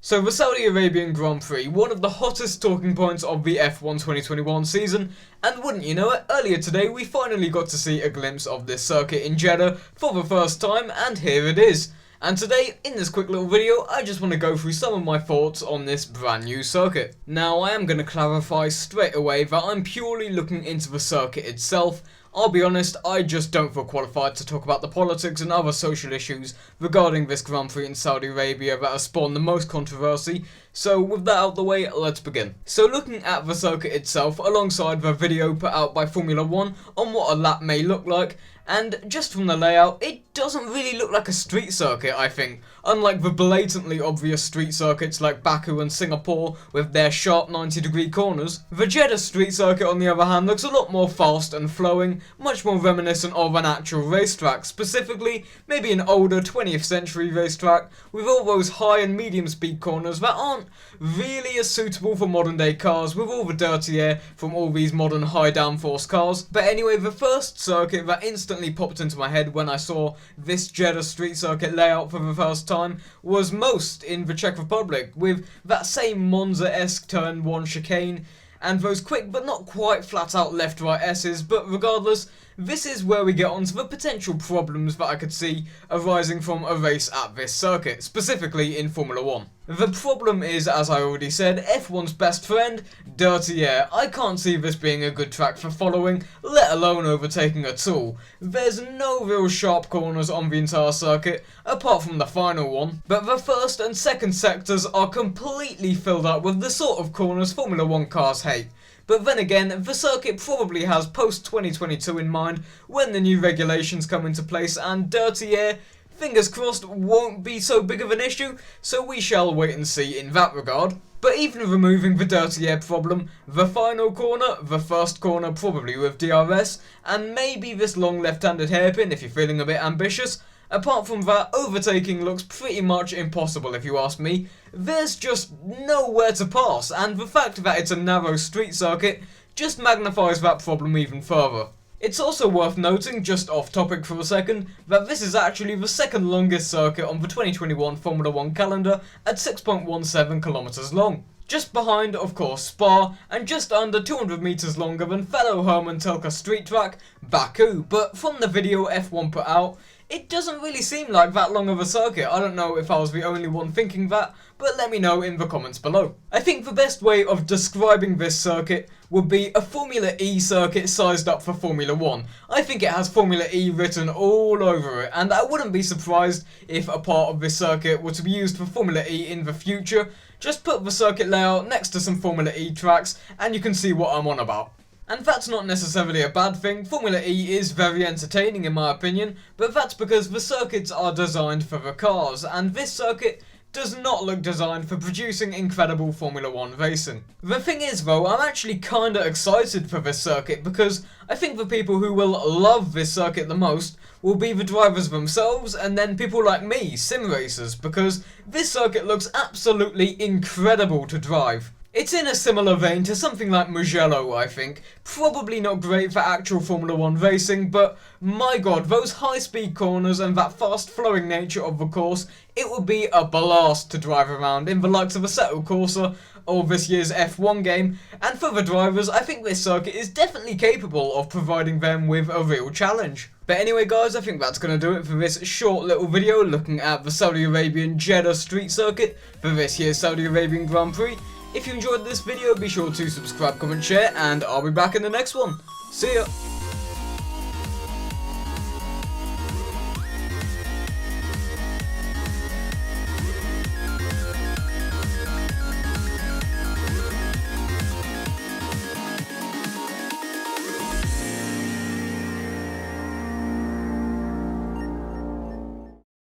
So the Saudi Arabian Grand Prix, one of the hottest talking points of the F1 2021 season, and wouldn't you know it, earlier today we finally got to see a glimpse of this circuit in Jeddah for the first time, and here it is. And today, in this quick little video, I just want to go through some of my thoughts on this brand new circuit. Now, I am going to clarify straight away that I'm purely looking into the circuit itself. I'll be honest, I just don't feel qualified to talk about the politics and other social issues regarding this Grand Prix in Saudi Arabia that have spawned the most controversy. So with that out of the way, let's begin. So looking at the circuit itself, alongside the video put out by Formula 1 on what a lap may look like, and just from the layout, it doesn't really look like a street circuit, I think. Unlike the blatantly obvious street circuits like Baku and Singapore with their sharp 90-degree corners, the Jeddah street circuit on the other hand looks a lot more fast and flowing, much more reminiscent of an actual racetrack, specifically maybe an older 20th century racetrack with all those high and medium speed corners that aren't really as suitable for modern day cars with all the dirty air from all these modern high downforce cars. But anyway, the first circuit that instantly popped into my head when I saw this Jeddah street circuit layout for the first time was Most in the Czech Republic, with that same Monza-esque turn 1 chicane and those quick but not quite flat out left-right S's. But regardless, this is where we get onto the potential problems that I could see arising from a race at this circuit, specifically in Formula 1. The problem is, as I already said, F1's best friend, dirty air. I can't see this being a good track for following, let alone overtaking at all. There's no real sharp corners on the entire circuit, apart from the final one, but the first and second sectors are completely filled up with the sort of corners Formula 1 cars hate. But then again, the circuit probably has post-2022 in mind when the new regulations come into place, and dirty air, fingers crossed, won't be so big of an issue, so we shall wait and see in that regard. But even removing the dirty air problem, the final corner, the first corner probably with DRS, and maybe this long left-handed hairpin if you're feeling a bit ambitious, apart from that, overtaking looks pretty much impossible if you ask me. There's just nowhere to pass, and the fact that it's a narrow street circuit just magnifies that problem even further. It's also worth noting, just off topic for a second, that this is actually the second longest circuit on the 2021 Formula 1 calendar at 6.17 kilometers long. Just behind, of course, Spa, and just under 200 meters longer than fellow Herman Tilke street track, Baku. But from the video F1 put out, it doesn't really seem like that long of a circuit. I don't know if I was the only one thinking that, but let me know in the comments below. I think the best way of describing this circuit would be a Formula E circuit sized up for Formula 1. I think it has Formula E written all over it, and I wouldn't be surprised if a part of this circuit were to be used for Formula E in the future. Just put the circuit layout next to some Formula E tracks and you can see what I'm on about. And that's not necessarily a bad thing. Formula E is very entertaining in my opinion, but that's because the circuits are designed for the cars, and this circuit does not look designed for producing incredible Formula 1 racing. The thing is though, I'm actually kinda excited for this circuit because I think the people who will love this circuit the most will be the drivers themselves, and then people like me, sim racers, because this circuit looks absolutely incredible to drive. It's in a similar vein to something like Mugello, I think. Probably not great for actual Formula 1 racing, but my god, those high-speed corners and that fast-flowing nature of the course, it would be a blast to drive around in the likes of Assetto Corsa or this year's F1 game, and for the drivers, I think this circuit is definitely capable of providing them with a real challenge. But anyway guys, I think that's going to do it for this short little video looking at the Saudi Arabian Jeddah street circuit for this year's Saudi Arabian Grand Prix. If you enjoyed this video, be sure to subscribe, comment, share, and I'll be back in the next one. See ya!